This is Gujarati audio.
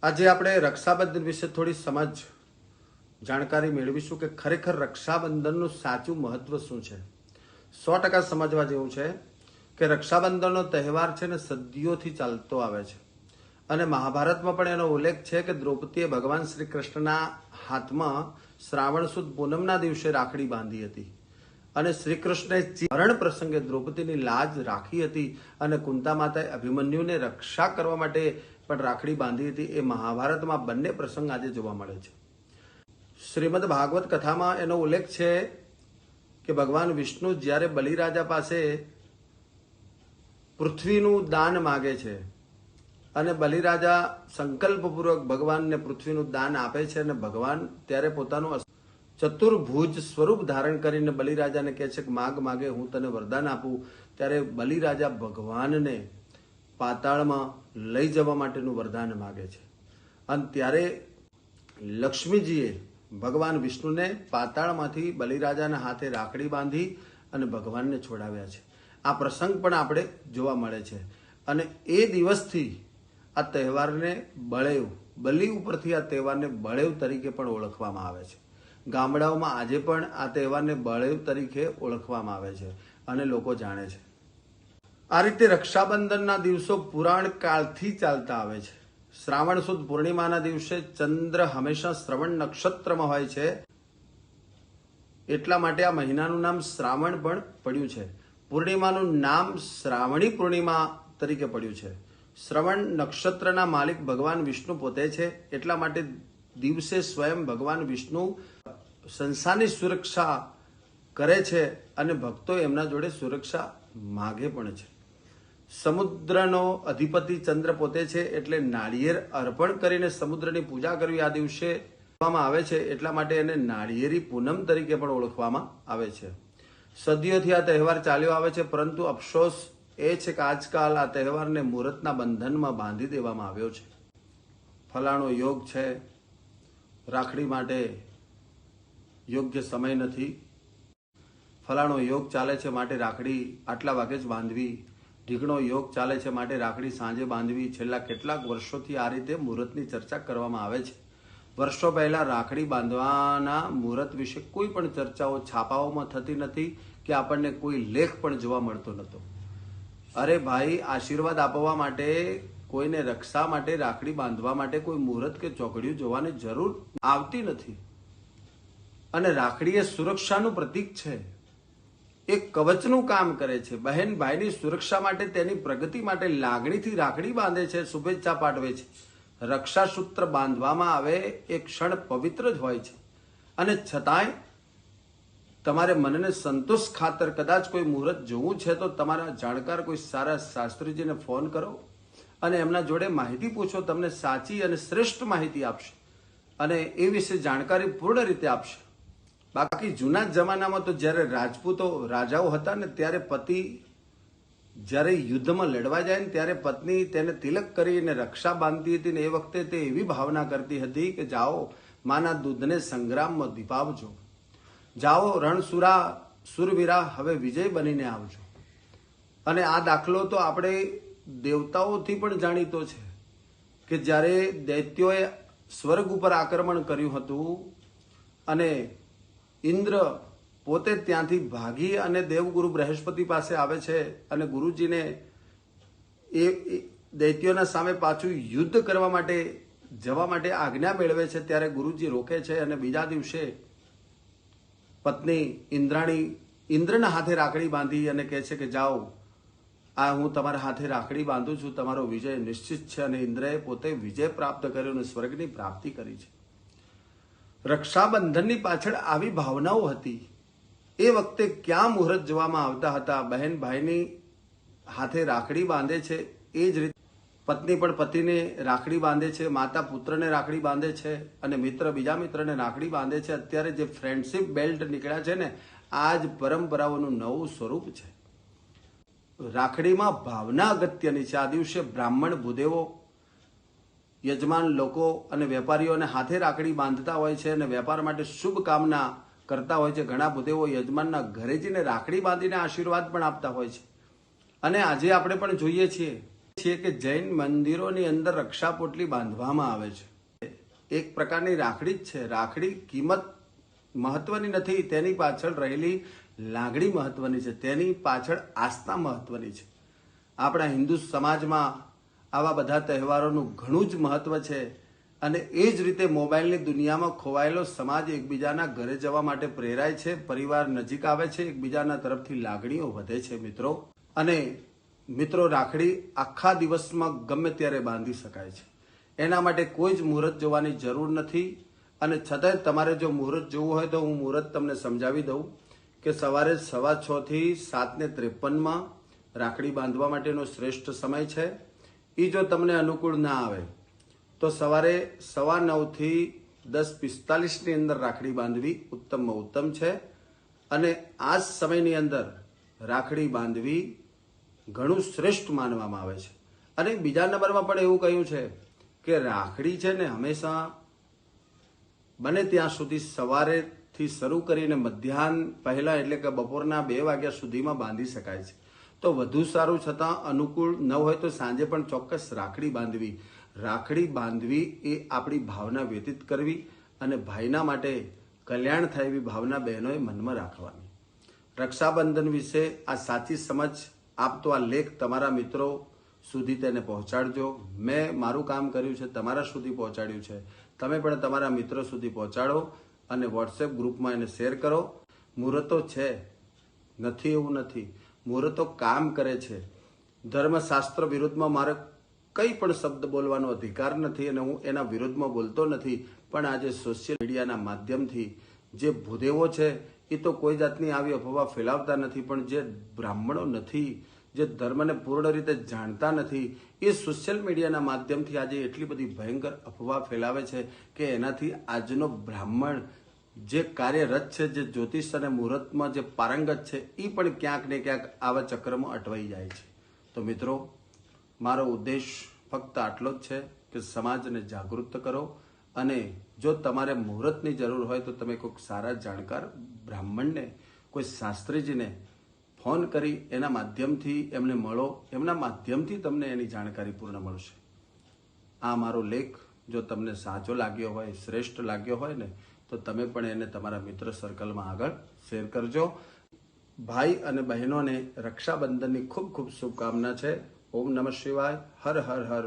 આજે આપણે રક્ષાબંધન વિશે થોડી સમજ જાણકારી મેળવીશું કે ખરેખર રક્ષાબંધનનું સાચું મહત્વ શું છે। 100% સમજવા જેવું છે કે રક્ષાબંધનનો તહેવાર છે ને સદીઓથી ચાલતો આવે છે અને મહાભારતમાં પણ એનો ઉલ્લેખ છે કે દ્રૌપદીએ ભગવાન શ્રી કૃષ્ણના હાથમાં શ્રાવણ સુદ પૂનમના દિવસે રાખડી બાંધી હતી અને શ્રી કૃષ્ણે મરણ પ્રસંગે દ્રૌપદીની લાજ રાખી હતી અને કુંતા માતાએ અભિમન્યુને રક્ષા કરવા માટે પણ રાખડી બાંધી હતી। એ મહાભારતમાં બંને પ્રસંગ આજે જોવા મળે છે। શ્રીમદ ભાગવત કથામાં એનો ઉલ્લેખ છે કે ભગવાન વિષ્ણુ જ્યારે બલિરાજા પાસે પૃથ્વીનું દાન માગે છે અને બલિરાજા સંકલ્પપૂર્વક ભગવાનને પૃથ્વીનું દાન આપે છે અને ભગવાન ત્યારે પોતાનું ચતુર્ભુજ સ્વરૂપ ધારણ કરીને બલિરાજાને કહે છે કે માગ માગે હું તને વરદાન આપું। ત્યારે બલિરાજા ભગવાનને પાતાળમાં લઈ જવા માટેનું વરદાન માગે છે અને ત્યારે લક્ષ્મીજીએ ભગવાન વિષ્ણુને પાતાળમાંથી બલિરાજાના હાથે રાખડી બાંધી અને ભગવાનને છોડાવ્યા છે। આ પ્રસંગ પણ આપણે જોવા મળે છે અને એ દિવસથી આ તહેવારને બળેવ બલિ ઉપરથી આ તહેવારને બળેવ તરીકે પણ ઓળખવામાં આવે છે। ગામડાઓમાં આજે પણ આ તહેવારને બળેવ તરીકે ઓળખવામાં આવે છે અને લોકો જાણે છે। આ રીતે રક્ષાબંધનના દિવસો પુરાણ કાળથી ચાલતા આવે છે। શ્રાવણ સુદ પૂર્ણિમાના દિવસે ચંદ્ર હંમેશા શ્રવણ નક્ષત્રમાં હોય છે એટલા માટે આ મહિનાનું નામ શ્રાવણ પણ પડ્યું છે। પૂર્ણિમાનું નામ શ્રાવણી પૂર્ણિમા તરીકે પડ્યું છે। શ્રવણ નક્ષત્રના માલિક ભગવાન વિષ્ણુ પોતે છે એટલા માટે દિવસે સ્વયં ભગવાન વિષ્ણુ સંસારની સુરક્ષા કરે છે અને ભક્તો એમના જોડે સુરક્ષા માગે પણ છે। સમુદ્રનો અધિપતિ ચંદ્ર પોતે છે એટલે નાળિયેર અર્પણ કરીને સમુદ્રની પૂજા કરવી આ દિવસે કરવામાં આવે છે એટલા માટે એને નાળિયેરી પૂનમ તરીકે પણ ઓળખવામાં આવે છે। સદીઓથી આ તહેવાર ચાલ્યો આવે છે પરંતુ અફસોસ એ છે કે આજકાલ આ તહેવારને મુહૂર્તના બંધનમાં બાંધી દેવામાં આવ્યો છે। ફલાણો યોગ છે, રાખડી માટે યોગ્ય સમય નથી, ફલાણો યોગ ચાલે છે માટે રાખડી આટલા વાગે જ બાંધવી, ઢીકણો યોગ ચાલે છે માટે રાખડી સાંજે બાંધવી। છેલ્લા કેટલાક વર્ષોથી આ રીતે મુહૂર્તની ચર્ચા કરવામાં આવે છે। વર્ષો પહેલા રાખડી બાંધવાના મુહૂર્ત વિશે કોઈ પણ ચર્ચાઓ છાપાઓમાં થતી નથી કે આપણને કોઈ લેખ પણ જોવા મળતો નહોતો। અરે ભાઈ, આશીર્વાદ આપવા માટે, કોઈને રક્ષા માટે, રાખડી બાંધવા માટે કોઈ મુહૂર્ત કે ચોકડીઓ જોવાની જરૂર આવતી નથી અને રાખડી એ સુરક્ષાનું પ્રતીક છે, એક કવચનું કામ કરે છે। બહેન ભાઈની સુરક્ષા માટે, તેની પ્રગતિ માટે લાગણીથી રાખડી બાંધે છે, શુભેચ્છા પાઠવે છે। રક્ષા સૂત્ર બાંધવામાં આવે એ ક્ષણ પવિત્ર જ હોય છે અને છતાંય તમારે મનને સંતોષ ખાતર કદાચ કોઈ મુહૂર્ત જોવું છે તો તમારા જાણકાર કોઈ સારા શાસ્ત્રીજીને ફોન કરો અને એમના જોડે માહિતી પૂછો, તમને સાચી અને શ્રેષ્ઠ માહિતી આપશે અને એ વિશે જાણકારી પૂર્ણ રીતે આપશે। બાકી જૂના જમાનામાં તો જ્યારે રાજપૂતો રાજાઓ હતા ને ત્યારે પતિ જ્યારે યુદ્ધમાં લડવા જાય ને ત્યારે પત્ની તેને તિલક કરીને રક્ષા બાંધતી હતી ને એ વખતે તે એવી ભાવના કરતી હતી કે જાઓ માના દૂધને સંગ્રામમાં દીપાવજો, જાઓ રણસુરા સુરવીરા હવે વિજય બનીને આવજો। અને આ દાખલો તો આપણે દેવતાઓથી પણ જાણીતો છે કે જ્યારે દૈત્યોએ સ્વર્ગ ઉપર આક્રમણ કર્યું હતું અને ઇન્દ્ર પોતે ત્યાંથી ભાગી અને દેવગુરુ બૃહસ્પતિ પાસે આવે છે અને ગુરુજીને એ દૈત્યોના સામે પાછું યુદ્ધ કરવા માટે જવા માટે આજ્ઞા મેળવે છે ત્યારે ગુરુજી રોકે છે અને બીજા દિવસે પત્ની ઇન્દ્રાણી ઇન્દ્રના હાથે રાખડી બાંધી અને કહે છે કે જાઓ, આ હું તમારા હાથે રાખડી બાંધું છું, તમારો વિજય નિશ્ચિત છે અને ઇન્દ્રએ પોતે વિજય પ્રાપ્ત કર્યો અને સ્વર્ગની પ્રાપ્તિ કરી છે। રક્ષાબંધનની પાછળ આવી ભાવનાઓ હતી। એ વખતે ક્યાં મુહૂર્ત જોવામાં આવતા હતા। બહેન ભાઈની હાથે રાખડી બાંધે છે એ જ રીતે પત્ની પણ પતિને રાખડી બાંધે છે, માતા પુત્રને રાખડી બાંધે છે અને મિત્ર બીજા મિત્રને રાખડી બાંધે છે। અત્યારે જે ફ્રેન્ડશિપ બેલ્ટ નીકળ્યા છે ને આ જ પરંપરાઓનું નવું સ્વરૂપ છે। રાખડીમાં ભાવના અગત્યની છે। આ દિવસે બ્રાહ્મણ ભૂદેવો, યજમાન લોકો અને વેપારીઓને હાથે રાખડી બાંધતા હોય છે અને વેપાર માટે શુભ કામના કરતા હોય છે। ઘણા ભૂદેવો યજમાનના ઘરે જઈને રાખડી બાંધીને આશીર્વાદ પણ આપતા હોય છે અને આજે આપણે પણ જોઈએ છીએ છીએ કે જૈન મંદિરોની અંદર રક્ષા પોટલી બાંધવામાં આવે છે. એક પ્રકારની રાખડી જ છે. રાખડી કિંમત મહત્વની નથી, તેની પાછળ રહેલી લાગણી મહત્વની છે, તેની પાછળ આસ્થા મહત્વની છે. આપણા હિન્દુ સમાજમાં આવા બધા તહેવારોનું ઘણું જ મહત્વ છે. અને એ જ રીતે મોબાઈલની દુનિયામાં ખોવાયેલો સમાજ એકબીજાના ઘરે જવા માટે પ્રેરાય છે, પરિવાર નજીક આવે છે, એકબીજાના તરફથી લાગણીઓ વધે છે મિત્રો. અને મિત્રો, રાખડી આખા દિવસમાં ગમે ત્યારે બાંધી શકાય છે. એના માટે કોઈ જ મુહૂર્ત જોવાની જરૂર નથી. અને છતાંય તમારે જો મુહૂર્ત જોવું હોય તો હું મુહૂર્ત તમને સમજાવી દઉં કે સવારે 6:15 થી 7:53 રાખડી બાંધવા માટેનો શ્રેષ્ઠ સમય છે. એ જો તમને અનુકૂળ ના આવે તો સવારે 9:15 થી 10:45 ની અંદર રાખડી બાંધવી ઉત્તમમાં ઉત્તમ છે. અને આ જ સમયની અંદર રાખડી બાંધવી ઘણું શ્રેષ્ઠ માનવામાં આવે છે. અને બીજા નંબરમાં પણ એવું કહ્યું છે કે રાખડી છે ને હંમેશા બને ત્યાં સુધી સવારેથી શરૂ કરીને મધ્યાહન પહેલા એટલે કે બપોરના 2 વાગ્યા સુધીમાં બાંધી શકાય છે. તો વધુ સારું, છતાં અનુકૂળ ન હોય તો સાંજે પણ ચોક્કસ રાખડી બાંધવી. રાખડી બાંધવી એ આપણી ભાવના વ્યતીત કરવી અને ભાઈના માટે કલ્યાણ થાય એવી ભાવના બહેનોએ મનમાં રાખવાની. રક્ષાબંધન વિશે આ સાચી સમજ આપતો આ લેખ તમારા મિત્રો સુધી તેને પહોંચાડજો. મેં મારું કામ કર્યું છે, તમારા સુધી પહોંચાડ્યું છે. તમે પણ તમારા મિત્રો સુધી પહોંચાડો અને વોટ્સએપ ગ્રુપમાં એને શેર કરો. મુહૂર્તો છે, નથી એવું નથી, મુહૂર્તો કામ કરે છે. ધર્મશાસ્ત્ર વિરુદ્ધમાં મારે કંઈ પણ શબ્દ બોલવાનો અધિકાર નથી અને હું એના વિરુદ્ધમાં બોલતો નથી. પણ આજે સોશિયલ મીડિયાના માધ્યમથી જે ભૂદેવો છે એ તો કોઈ જાતની આવી અફવા ફેલાવતા નથી, પણ જે બ્રાહ્મણો નથી, જે ધર્મને પૂર્ણ રીતે જાણતા નથી, એ સોશિયલ મીડિયાના માધ્યમથી આજે એટલી બધી ભયંકર અફવા ફેલાવે છે કે એનાથી આજનો બ્રાહ્મણ જે કાર્યરત છે, જે જ્યોતિષ અને મુહૂર્તમાં જે પારંગત છે, એ પણ ક્યાંક ને ક્યાંક આવા ચક્રમાં અટવાઈ જાય છે. તો મિત્રો, મારો ઉદ્દેશ ફક્ત આટલો જ છે કે સમાજને જાગૃત કરો. અને જો તમારે મુહૂર્તની જરૂર હોય તો તમે કોઈક સારા જાણકાર બ્રાહ્મણને, કોઈ શાસ્ત્રીજીને ફોન કરી એના માધ્યમથી એમને મળો. એમના માધ્યમથી તમને એની જાણકારી પૂર્ણ મળશે. આ મારો લેખ જો તમને સાચો લાગ્યો હોય, શ્રેષ્ઠ લાગ્યો હોય ને, તો તમે પણ એને તમારા મિત્ર સર્કલમાં આગળ શેર કરજો. ભાઈ અને બહેનોને રક્ષાબંધનની ખૂબ ખૂબ શુભકામના છે. ઓમ નમઃ શિવાય. હર હર હર.